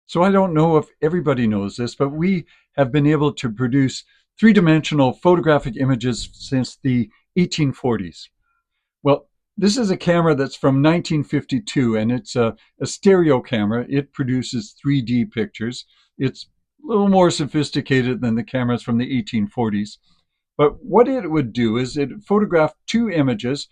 So I don't know if everybody knows this, but we have been able to produce three-dimensional photographic images since the 1840s. Well, this is a camera that's from 1952, and it's a stereo camera. It produces 3D pictures. It's a little more sophisticated than the cameras from the 1840s. But what it would do is it photographed two images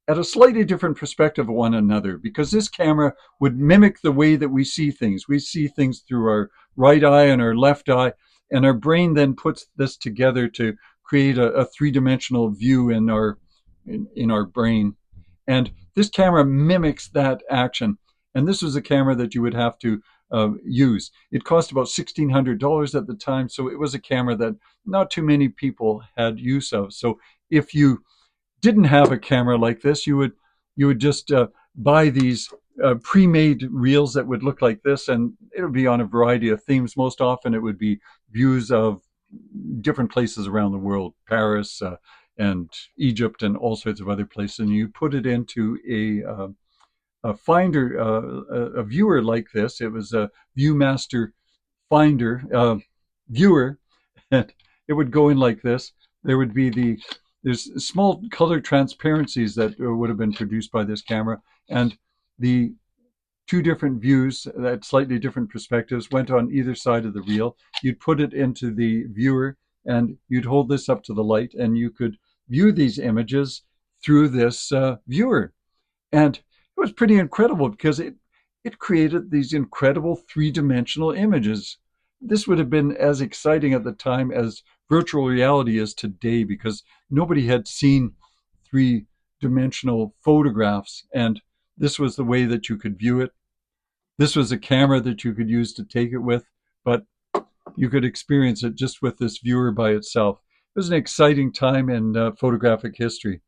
at a slightly different perspective of one another, because this camera would mimic the way that we see things. We see things through our right eye and our left eye, and our brain then puts this together to create a three-dimensional view in our brain. And this camera mimics that action. And this was a camera that you would have to use. It cost about $1,600 at the time, so it was a camera that not too many people had use of. So if you didn't have a camera like this, you would just buy these pre-made reels that would look like this, and it would be on a variety of themes. Most often, it would be views of different places around the world, Paris and Egypt, and all sorts of other places. And you put it into a finder, a viewer like this. It was a ViewMaster Finder viewer, and it would go in like this. There would be there's small color transparencies that would have been produced by this camera, and the two different views at slightly different perspectives went on either side of the reel. You'd put it into the viewer, and you'd hold this up to the light, and you could view these images through this viewer. And it was pretty incredible because it created these incredible three-dimensional images. This would have been as exciting at the time as virtual reality is today, because nobody had seen three-dimensional photographs, and this was the way that you could view it. This was a camera that you could use to take it with, but you could experience it just with this viewer by itself. It was an exciting time in photographic history.